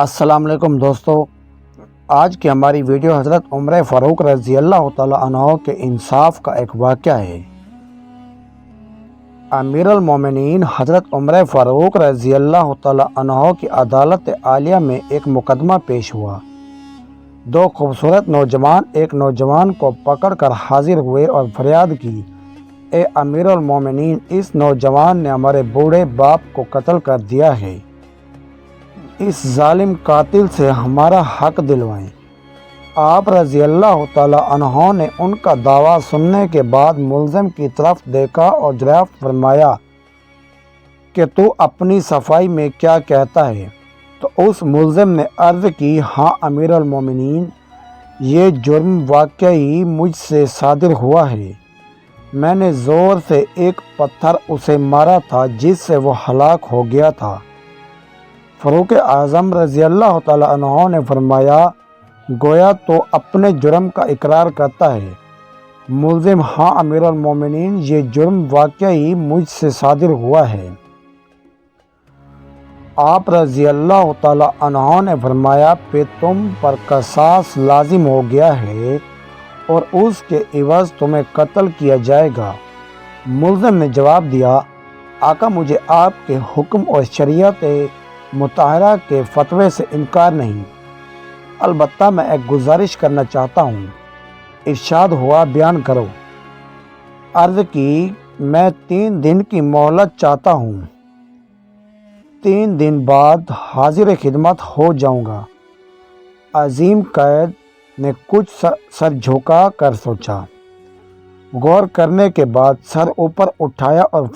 السلام علیکم دوستو، آج کی ہماری ویڈیو حضرت عمر فاروق رضی اللہ تعالیٰ عنہ کے انصاف کا ایک واقعہ ہے۔ امیر المومنین حضرت عمر فاروق رضی اللہ تعالیٰ عنہ کی عدالت عالیہ میں ایک مقدمہ پیش ہوا۔ دو خوبصورت نوجوان ایک نوجوان کو پکڑ کر حاضر ہوئے اور فریاد کی، اے امیر المومنین، اس نوجوان نے ہمارے بوڑھے باپ کو قتل کر دیا ہے، اس ظالم قاتل سے ہمارا حق دلوائیں۔ آپ رضی اللہ تعالیٰ عنہ نے ان کا دعویٰ سننے کے بعد ملزم کی طرف دیکھا اور دریافت فرمایا کہ تو اپنی صفائی میں کیا کہتا ہے؟ تو اس ملزم نے عرض کی، ہاں امیر المومنین، یہ جرم واقعی مجھ سے صادر ہوا ہے۔ میں نے زور سے ایک پتھر اسے مارا تھا جس سے وہ ہلاک ہو گیا تھا۔ فاروق اعظم رضی اللہ تعالیٰ عنہ نے فرمایا، گویا تو اپنے جرم کا اقرار کرتا ہے۔ ملزم، ہاں امیر المومنین، یہ جرم واقعی مجھ سے صادر ہوا ہے۔ آپ رضی اللہ تعالیٰ عنہ نے فرمایا، پھر تم پر قصاص لازم ہو گیا ہے اور اس کے عوض تمہیں قتل کیا جائے گا۔ ملزم نے جواب دیا، آقا، مجھے آپ کے حکم اور شریعت مطہرہ کے فتوے سے انکار نہیں، البتہ میں ایک گزارش کرنا چاہتا ہوں۔ ارشاد ہوا، بیان کرو۔ عرض کی، میں 3 دن کی مہلت چاہتا ہوں، 3 دن بعد حاضر خدمت ہو جاؤں گا۔ عظیم قید نے کچھ سر جھکا کر سوچا، غور کرنے کے بعد سر اوپر اٹھایا اور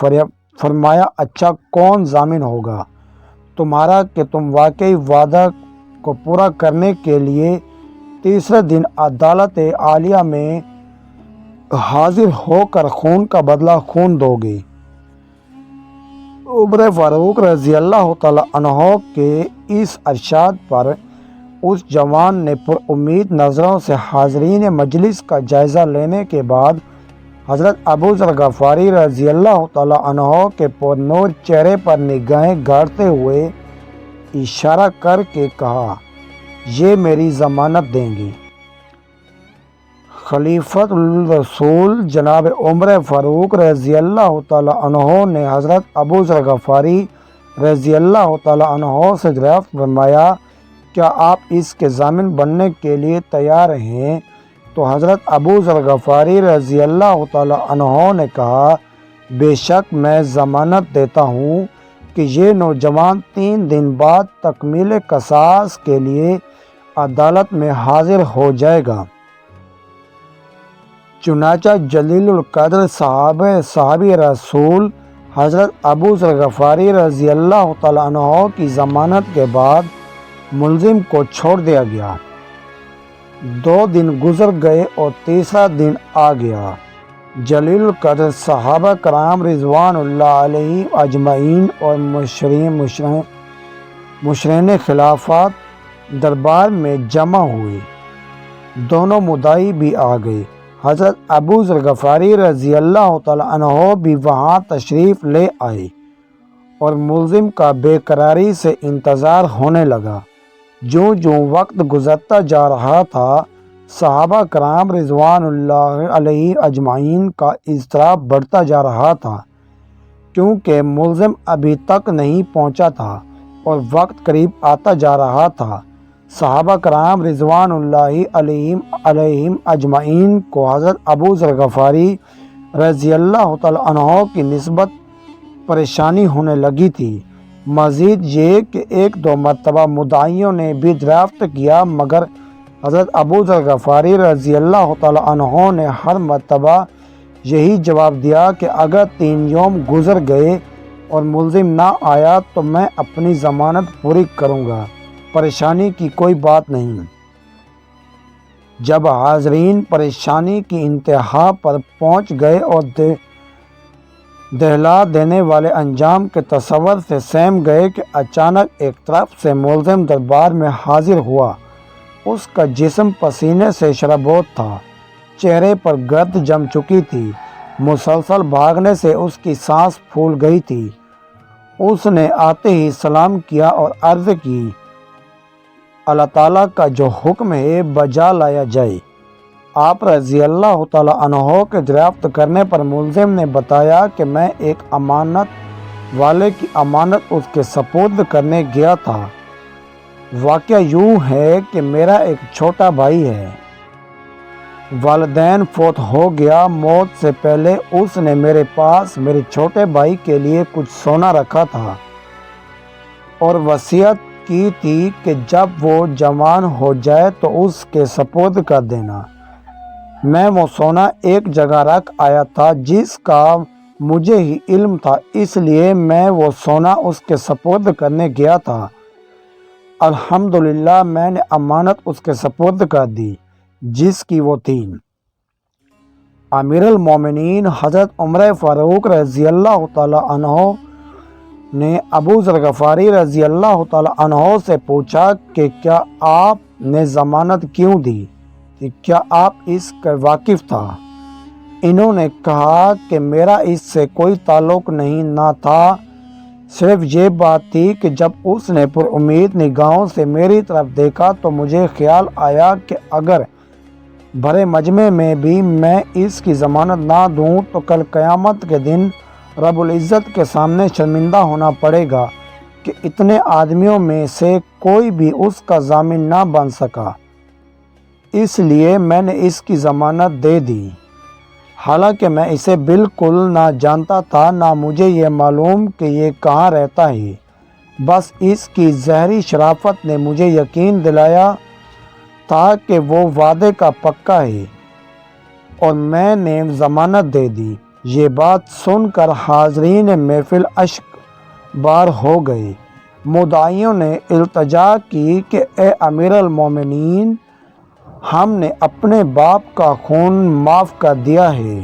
فرمایا، اچھا، کون ضامن ہوگا تمہارا کہ تم واقعی وعدہ کو پورا کرنے کے لیے تیسرے دن عدالت عالیہ میں حاضر ہو کر خون کا بدلہ خون دو گے؟ عمر فاروق رضی اللہ تعالیٰ عنہ کے اس ارشاد پر اس جوان نے پر امید نظروں سے حاضرین مجلس کا جائزہ لینے کے بعد حضرت ابو ذر غفاری رضی اللہ تعالیٰ عنہ کے پرنور چہرے پر نگاہیں گاڑتے ہوئے اشارہ کر کے کہا، یہ میری ضمانت دیں گے۔ خلیفۃ الرسول جناب عمر فاروق رضی اللہ تعالیٰ عنہ نے حضرت ابو ذر غفاری رضی اللہ تعالیٰ عنہ سے دریافت فرمایا، کیا آپ اس کے ضامن بننے کے لیے تیار ہیں؟ تو حضرت ابو ذر غفاری رضی اللہ تعالیٰ عنہ نے کہا، بے شک میں ضمانت دیتا ہوں کہ یہ نوجوان 3 دن بعد تکمیل قصاص کے لیے عدالت میں حاضر ہو جائے گا۔ چنانچہ جلیل القدر صحابی رسول حضرت ابو ذر غفاری رضی اللہ تعالیٰ عنہ کی ضمانت کے بعد ملزم کو چھوڑ دیا گیا۔ 2 دن گزر گئے اور تیسرا دن آ گیا۔ جلیل القدر صحابہ کرام رضوان اللہ علیہ اجمعین اور مشرعین خلافت دربار میں جمع ہوئے۔ دونوں مدعی بھی آ گئے۔ حضرت ابو ذر غفاری رضی اللہ تعالیٰ عنہ بھی وہاں تشریف لے آئے اور ملزم کا بے قراری سے انتظار ہونے لگا۔ جو وقت گزرتا جا رہا تھا، صحابہ کرام رضوان اللہ علیہ اجمعین کا اضطراب بڑھتا جا رہا تھا، کیونکہ ملزم ابھی تک نہیں پہنچا تھا اور وقت قریب آتا جا رہا تھا۔ صحابہ کرام رضوان اللہ علیہ اجمعین کو حضرت ابو ذر غفاری رضی اللہ تعالیٰ عنہ کی نسبت پریشانی ہونے لگی تھی۔ مزید یہ کہ 1-2 مرتبہ مدعیوں نے بھی دریافت کیا، مگر حضرت ابو ذر غفاری رضی اللہ تعالیٰ عنہ نے ہر مرتبہ یہی جواب دیا کہ اگر 3 یوم گزر گئے اور ملزم نہ آیا تو میں اپنی ضمانت پوری کروں گا، پریشانی کی کوئی بات نہیں۔ جب حاضرین پریشانی کی انتہا پر پہنچ گئے اور دہلا دینے والے انجام کے تصور سے سہم گئے کہ اچانک ایک طرف سے ملزم دربار میں حاضر ہوا۔ اس کا جسم پسینے سے شرابور تھا، چہرے پر گرد جم چکی تھی، مسلسل بھاگنے سے اس کی سانس پھول گئی تھی۔ اس نے آتے ہی سلام کیا اور عرض کی، اللہ تعالیٰ کا جو حکم ہے بجا لایا جائے۔ آپ رضی اللہ تعالیٰ عنہ کے دریافت کرنے پر ملزم نے بتایا کہ میں ایک امانت والے کی امانت اس کے سپرد کرنے گیا تھا۔ واقعہ یوں ہے کہ میرا ایک چھوٹا بھائی ہے، والدین فوت ہو گیا۔ موت سے پہلے اس نے میرے پاس میرے چھوٹے بھائی کے لیے کچھ سونا رکھا تھا اور وصیت کی تھی کہ جب وہ جوان ہو جائے تو اس کے سپرد کر دینا۔ میں وہ سونا ایک جگہ رکھ آیا تھا جس کا مجھے ہی علم تھا، اس لیے میں وہ سونا اس کے سپرد کرنے گیا تھا۔ الحمدللہ میں نے امانت اس کے سپرد کر دی جس کی وہ تھی۔ امیر المومنین حضرت عمر فاروق رضی اللہ تعالی عنہ نے ابو ذر غفاری رضی اللہ تعالی عنہ سے پوچھا کہ کیا آپ نے ضمانت کیوں دی، کہ کیا آپ اس کا واقف تھا؟ انہوں نے کہا کہ میرا اس سے کوئی تعلق نہ تھا، صرف یہ بات تھی کہ جب اس نے پر امید نگاہوں سے میری طرف دیکھا تو مجھے خیال آیا کہ اگر بھرے مجمع میں بھی میں اس کی ضمانت نہ دوں تو کل قیامت کے دن رب العزت کے سامنے شرمندہ ہونا پڑے گا کہ اتنے آدمیوں میں سے کوئی بھی اس کا ضامن نہ بن سکا، اس لیے میں نے اس کی ضمانت دے دی۔ حالانکہ میں اسے بالکل نہ جانتا تھا، نہ مجھے یہ معلوم کہ یہ کہاں رہتا ہے، بس اس کی ظاہری شرافت نے مجھے یقین دلایا تھا کہ وہ وعدے کا پکا ہے، اور میں نے ضمانت دے دی۔ یہ بات سن کر حاضرین محفل اشک بار ہو گئے۔ مدعیوں نے التجا کی کہ اے امیر المومنین، ہم نے اپنے باپ کا خون معاف کر دیا ہے۔